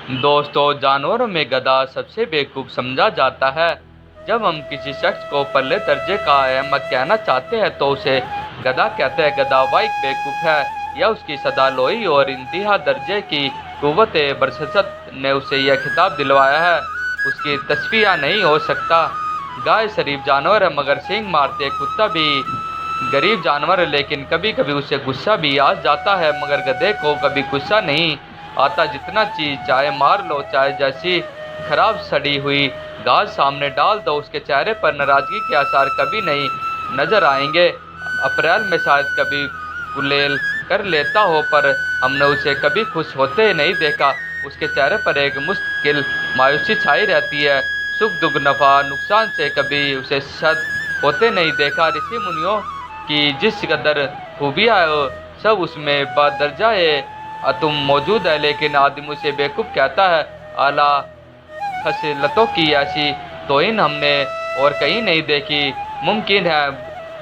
दोस्तों, जानवरों में गधा सबसे बेवकूफ़ समझा जाता है। जब हम किसी शख्स को पल्ले दर्जे का अहमक कहना चाहते हैं तो उसे गधा कहते हैं। गधा वाइक बेवकूफ़ है। यह उसकी सदालोही और इंतहा दर्जे की कुव्वत बरसत ने उसे यह खिताब दिलवाया है। उसकी तस्फिया नहीं हो सकता। गाय शरीफ जानवर है मगर सींग मारते। कुत्ता भी गरीब जानवर है लेकिन कभी कभी उसे गुस्सा भी आ जाता है, मगर गधे को कभी गुस्सा नहीं आता। जितना चीज चाहे मार लो, चाहे जैसी खराब सड़ी हुई घास सामने डाल दो, उसके चेहरे पर नाराजगी के आसार कभी नहीं नजर आएंगे। अप्रैल में शायद कभी गुलेल कर लेता हो, पर हमने उसे कभी खुश होते नहीं देखा। उसके चेहरे पर एक मुश्किल मायूसी छाई रहती है। सुख दुख नफा नुकसान से कभी उसे शद होते नहीं देखा। ऋषि मुनियों की जिस कदर खूबियाँ सब उसमें बदर्जा तुम मौजूद है, लेकिन आदमी उसे बेवकूफ़ कहता है। आला खसलतों की ऐसी तौहीन हमने और कहीं नहीं देखी। मुमकिन है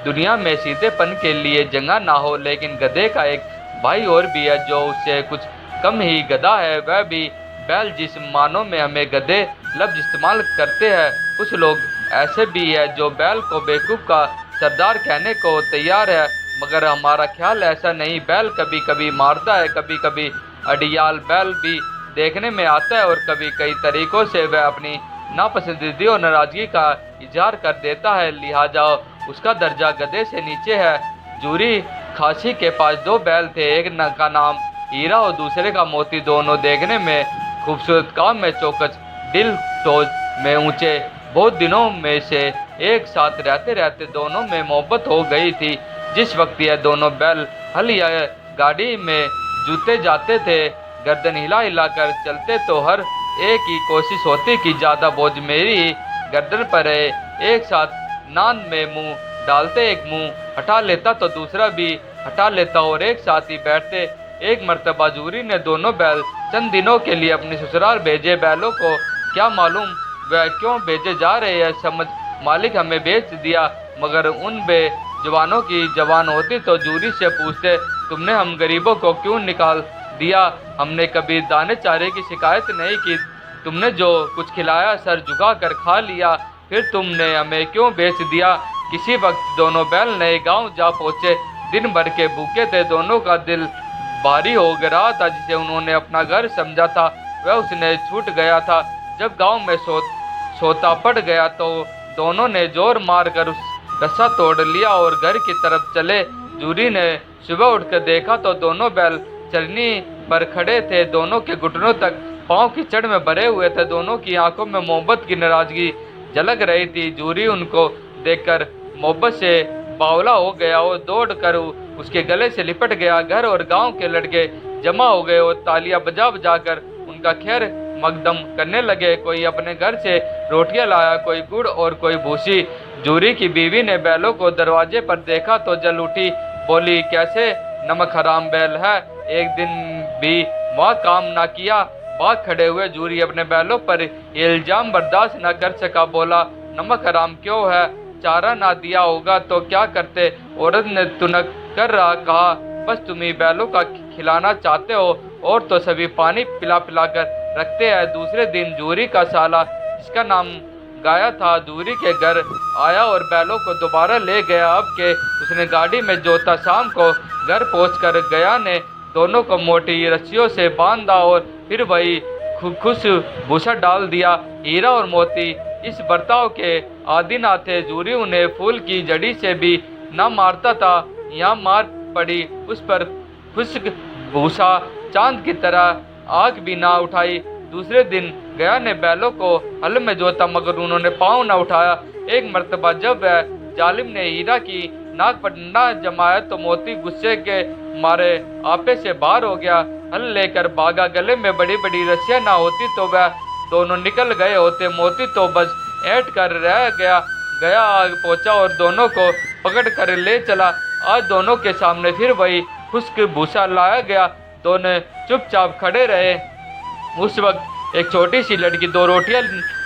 दुनिया में सीधेपन के लिए जगह ना हो, लेकिन गधे का एक भाई और भी है जो उससे कुछ कम ही गधा है, वह भी बैल। जिस मानों में हमें गधे लफ्ज इस्तेमाल करते हैं, कुछ लोग ऐसे भी है जो बैल को बेवकूफ़ का सरदार कहने को तैयार है, मगर हमारा ख्याल ऐसा नहीं। बैल कभी कभी मारता है, कभी कभी अड़ियाल बैल भी देखने में आता है, और कभी कई तरीकों से वह अपनी नापसंदीदी और नाराजगी का इजहार कर देता है, लिहाजा उसका दर्जा गधे से नीचे है। जूरी खासी के पास दो बैल थे, एक का नाम हीरा और दूसरे का मोती। दोनों देखने में खूबसूरत, काम में चौकस, दिल टोज में ऊंचे। बहुत दिनों में से एक साथ रहते रहते दोनों में मोहब्बत हो गई थी। जिस वक्त यह दोनों बैल हल या गाड़ी में जूते जाते थे, गर्दन हिला हिला कर चलते, तो हर एक की कोशिश होती कि ज़्यादा बोझ मेरी ही गर्दन पर है। एक साथ नांद में मुंह डालते, एक मुंह हटा लेता तो दूसरा भी हटा लेता, और एक साथ ही बैठते। एक मर्तबा जूरी ने दोनों बैल चंद दिनों के लिए अपने ससुराल भेजे। बैलों को क्या मालूम वह क्यों भेजे जा रहे हैं, समझ मालिक हमें बेच दिया। मगर उन बेजवानों की जवान होती तो जूरी से पूछते, तुमने हम गरीबों को क्यों निकाल दिया? हमने कभी दाने चारे की शिकायत नहीं की। तुमने जो कुछ खिलाया सर झुका कर खा लिया, फिर तुमने हमें क्यों बेच दिया? किसी वक्त दोनों बैल नए गांव जा पहुंचे। दिन भर के भूखे थे, दोनों का दिल भारी हो रहा था। जिसे उन्होंने अपना घर समझा था वह उसने छूट गया था। जब गांव में सोता पड़ गया तो दोनों ने जोर मार कर उस रस्सा तोड़ लिया और घर की तरफ चले। जूरी ने सुबह उठकर देखा तो दोनों बैल चरनी पर खड़े थे, दोनों के घुटनों तक पांव कीचड़ में भरे हुए थे। दोनों की आंखों में मोहब्बत की नाराजगी झलक रही थी। जूरी उनको देखकर मोहब्बत से बावला हो गया और दौड़ कर उसके गले से लिपट गया। घर और गांव के लड़के जमा हो गए और तालियां बजा बजा कर उनका खैर मकदम करने लगे। कोई अपने घर से रोटियां लाया, कोई गुड़ और कोई भूसी। जूरी की बीवी ने बैलों को दरवाजे पर देखा तो जल उठी, बोली, कैसे नमक हराम बैल है, एक दिन भी वहाँ काम ना किया। भाग खड़े हुए जूरी अपने बैलों पर इल्जाम बर्दाश्त न कर सका, बोला, नमक हराम क्यों है? चारा ना दिया होगा तो क्या करते? औरत ने तुनक कर रहा कहा, बस तुम ही बैलों का खिलाना चाहते हो, और तो सभी पानी पिला पिला कर रखते हैं। दूसरे दिन जूरी का साला, जिसका नाम गाया था, जूरी के घर आया और बैलों को दोबारा ले गया। अब के उसने गाड़ी में जोता। शाम को घर पहुंचकर गया ने दोनों को मोटी रस्सियों से बांधा और फिर वही खुश भूसा डाल दिया। हीरा और मोती इस बर्ताव के आदि ना थे। जूरी उन्हें फूल की जड़ी से भी ना मारता था, यहाँ मार पड़ी उस पर खुश्क भूसा। चांद की तरह आग भी ना उठाई। दूसरे दिन गया ने बैलों को हल में जोता, मगर उन्होंने पाँव न उठाया। एक मर्तबा जब वह जालिम ने हीरा की नाक पर डंडा जमाया तो मोती गुस्से के मारे आपे से बाहर हो गया। हल लेकर भागा। गले में बड़ी बड़ी रस्सियां ना होती तो वह दोनों निकल गए होते। मोती तो बस ऐंठ कर रह गया आग पहुंचा और दोनों को पकड़ कर ले चला। आज दोनों के सामने फिर वही खुश्क भूसा लाया गया। दोनों चुपचाप खड़े रहे। उस वक्त एक छोटी सी लड़की दो रोटियां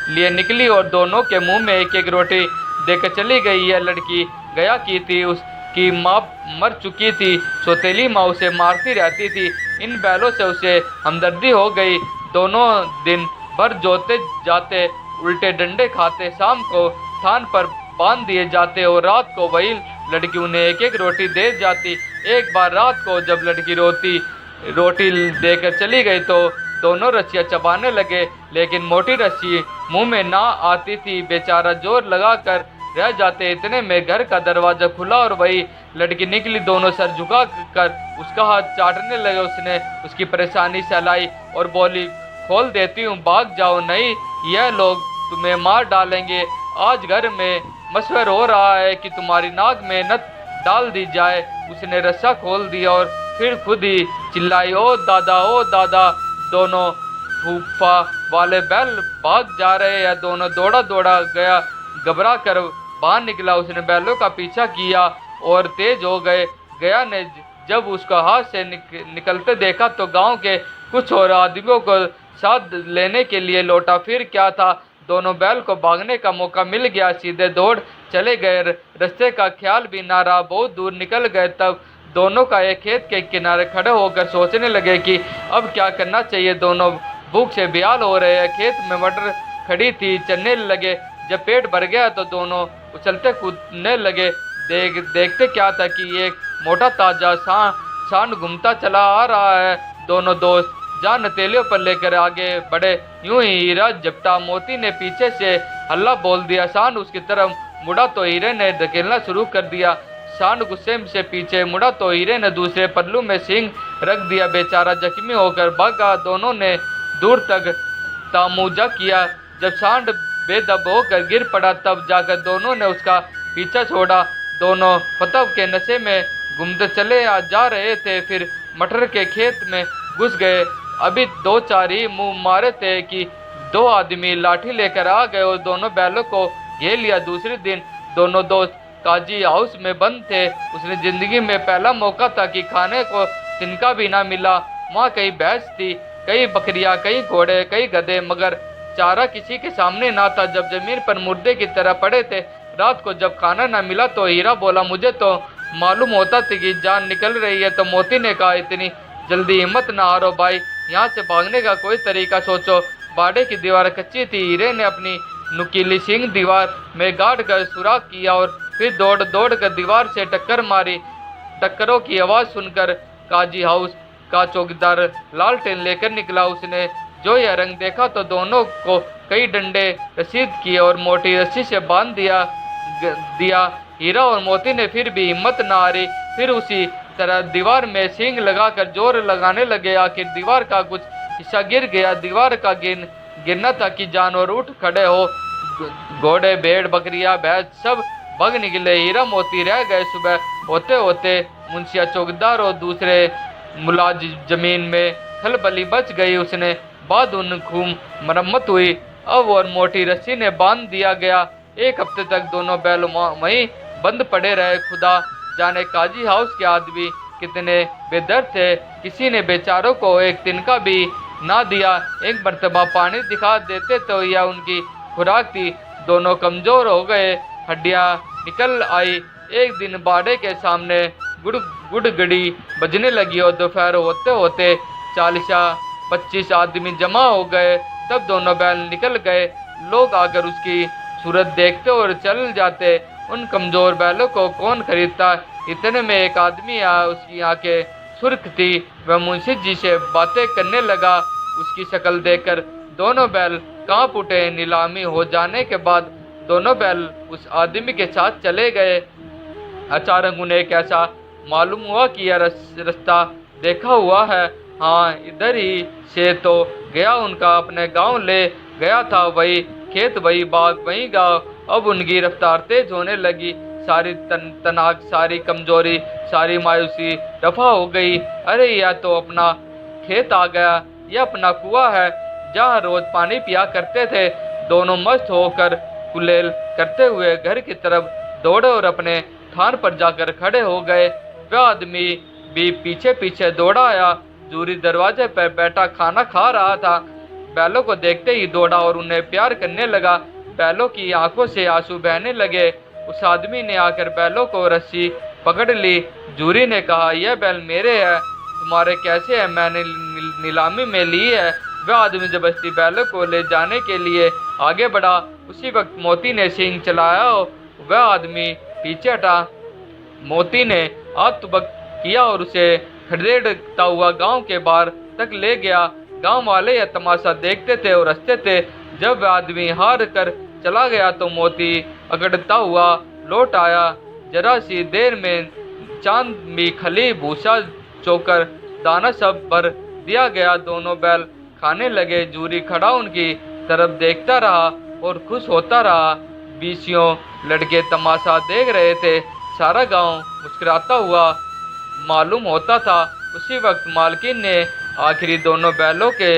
लिए निकली और दोनों के मुंह में एक एक रोटी देकर चली गई। यह लड़की गया की थी, उसकी माँ मर चुकी थी। सौतेली माँ उसे मारती रहती थी। इन बैलों से उसे हमदर्दी हो गई। दोनों दिन भर जोते जाते, उल्टे डंडे खाते, शाम को थान पर बांध दिए जाते और रात को वही लड़की उन्हें एक एक रोटी दे जाती। एक बार रात को जब लड़की रोटी देकर चली गई तो दोनों रस्सियां चबाने लगे, लेकिन मोटी रस्सी मुंह में ना आती थी। बेचारा जोर लगाकर रह जाते। इतने में घर का दरवाजा खुला और वही लड़की निकली। दोनों सर झुका कर उसका हाथ चाटने लगे। उसने उसकी परेशानी सहलाई और बोली, खोल देती हूँ, भाग जाओ, नहीं यह लोग तुम्हें मार डालेंगे। आज घर में मशवरा हो रहा है कि तुम्हारी नाक में नथ डाल दी जाए। उसने रस्सा खोल दिया और फिर खुद ही चिल्लाई, ओ दादा, ओ दादा। दोनों फूफा वाले बैल भाग जा रहे हैं। दोनों दौड़ा दौड़ा गया, घबरा कर बाहर निकला। उसने बैलों का पीछा किया और तेज हो गया ने जब उसका हाथ से निकलते देखा तो गांव के कुछ और आदमियों को साथ लेने के लिए लौटा। फिर क्या था, दोनों बैल को भागने का मौका मिल गया, सीधे दौड़ चले गए। रास्ते का ख्याल भी ना रहा। बहुत दूर निकल गए तब दोनों का एक खेत के किनारे खड़े होकर सोचने लगे कि अब क्या करना चाहिए। दोनों भूख से बेहाल हो रहे हैं। खेत में मटर खड़ी थी, चलने लगे। जब पेट भर गया तो दोनों उछलते कूदने लगे। देखते क्या था कि एक मोटा ताजा सांड घूमता चला आ रहा है। दोनों दोस्त जान हथेलियों पर लेकर आगे बढ़े। यूं ही हीरा झपटा। मोती ने पीछे से हल्ला बोल दिया। सांड उसकी तरफ मुड़ा तो हीरे ने धकेलना शुरू कर दिया। सांड गुस्से से पीछे मुड़ा तो हीरे ने दूसरे पल्लू में सींग रख दिया। बेचारा जख्मी होकर भागा। दोनों ने दूर तक तामुजा किया। जब सांड बेदब होकर गिर पड़ा तब जाकर दोनों ने उसका पीछा छोड़ा। दोनों फतव के नशे में घूमते चले जा रहे थे। फिर मटर के खेत में घुस गए। अभी दो चार ही मुंह मारे थे कि दो आदमी लाठी लेकर आ गए और दोनों बैलों को घेर लिया। दूसरे दिन दोनों दोस्त काजी हाउस में बंद थे। उसने जिंदगी में पहला मौका था कि खाने को तिनका भी ना मिला। वहाँ कई भैंस थी, कई बकरियां, कई घोड़े, कई गधे, मगर चारा किसी के सामने ना था। जब जमीन पर मुर्दे की तरह पड़े थे। रात को जब खाना ना मिला तो हीरा बोला, मुझे तो मालूम होता था कि जान निकल रही है। तो मोती ने कहा, इतनी जल्दी हिम्मत ना हारो भाई, यहाँ से भागने का कोई तरीका सोचो। बाड़े की दीवार कच्ची थी। हीरे ने अपनी नुकीली सींग दीवार में गाड़ कर सुराख किया और फिर दौड़ कर दीवार से टक्कर मारी। टक्करों की आवाज़ सुनकर काजी हाउस का चौकीदार लालटेन लेकर निकला। उसने जो यह रंग देखा तो दोनों को कई डंडे रसीद किए और मोटी रस्सी से बांध दिया। हीरा और मोती ने फिर भी हिम्मत न हारी। फिर उसी तरह दीवार में सींग लगाकर जोर लगाने लगे। आखिर दीवार का कुछ हिस्सा गिर गया। दीवार का गिरना था कि जानवर उठ खड़े हो। घोड़े, भेड़, बकरियां, भैंस सब भाग निकले। हीरा मोती रह गए। सुबह होते होते मुंशिया, चौकीदार और दूसरे मुलाज जमीन में खलबली बच गई। उसने बाद उन खूब मरम्मत हुई। अब और मोटी रस्सी ने बांध दिया गया। एक हफ्ते तक दोनों बैल वहीं बंद पड़े रहे। खुदा जाने काजी हाउस के आदमी कितने बेदर्द थे। किसी ने बेचारों को एक तिनका भी ना दिया। एक मर्तबा पानी दिखा देते तो यह उनकी खुराक थी। दोनों कमजोर हो गए, हड्डियां निकल आई। एक दिन बाड़े के सामने गुड़गड़ी बजने लगी और दोपहर होते होते 40-25 आदमी जमा हो गए। तब दोनों बैल निकल गए। लोग आकर उसकी सूरत देखते और चल जाते। उन कमजोर बैलों को कौन खरीदता। इतने में एक आदमी आया। उसकी आंखें सुर्ख थी। वह मुंशी जी से बातें करने लगा। उसकी शक्ल देखकर दोनों बैल कांप उठे। नीलामी हो जाने के बाद दोनों बैल उस आदमी के साथ चले गए। अचानक उन्हें एक ऐसा मालूम हुआ कि यह रास्ता देखा हुआ है। हाँ, इधर ही से तो गया। उनका अपने गांव ले गया था। वही खेत, वही बाग, वही गांव। अब उनकी रफ्तार तेज होने लगी। सारी तनाक, सारी कमजोरी, सारी मायूसी रफा हो गई। अरे यह तो अपना खेत आ गया। यह अपना कुआं है जहाँ रोज पानी पिया करते थे। दोनों मस्त होकर कुलेल करते हुए घर की तरफ दौड़े और अपने थान पर जाकर खड़े हो गए। वह आदमी भी पीछे पीछे दौड़ा आया। जूरी दरवाजे पर बैठा खाना खा रहा था। बैलों को देखते ही दौड़ा और उन्हें प्यार करने लगा। बैलों की आंखों से आंसू बहने लगे। उस आदमी ने आकर बैलों को रस्सी पकड़ ली। जूरी ने कहा, यह बैल मेरे हैं, तुम्हारे कैसे है? मैंने नीलामी में ली है। वह आदमी जबरदस्ती बैलों को ले जाने के लिए आगे बढ़ा। उसी वक्त मोती ने सींग चलाया। वह आदमी पीछे हटा। मोती ने आत्मबक किया और उसे खदेड़ता हुआ गांव के बाहर तक ले गया। गांव वाले यह तमाशा देखते थे और हंसते थे। जब वह आदमी हार कर चला गया तो मोती अगड़ता हुआ लौट आया। जरा सी देर में चांद भी खली, भूसा, चोकर, दाना सब भर दिया गया। दोनों बैल खाने लगे। जूरी खड़ा उनकी तरफ देखता रहा और खुश होता रहा। बीसियों लड़के तमाशा देख रहे थे। सारा गांव मुस्कुराता हुआ मालूम होता था। उसी वक्त मालकिन ने आखिरी दोनों बैलों के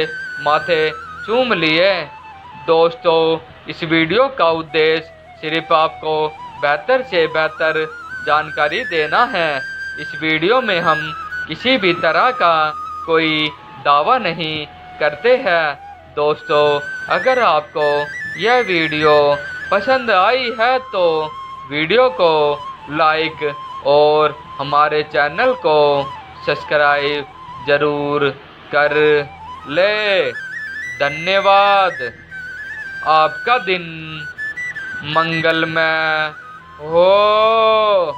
माथे चूम लिए। दोस्तों, इस वीडियो का उद्देश्य सिर्फ आपको बेहतर से बेहतर जानकारी देना है। इस वीडियो में हम किसी भी तरह का कोई दावा नहीं करते हैं। दोस्तों, अगर आपको यह वीडियो पसंद आई है तो वीडियो को लाइक और हमारे चैनल को सब्सक्राइब जरूर कर ले। धन्यवाद। आपका दिन मंगलमय हो।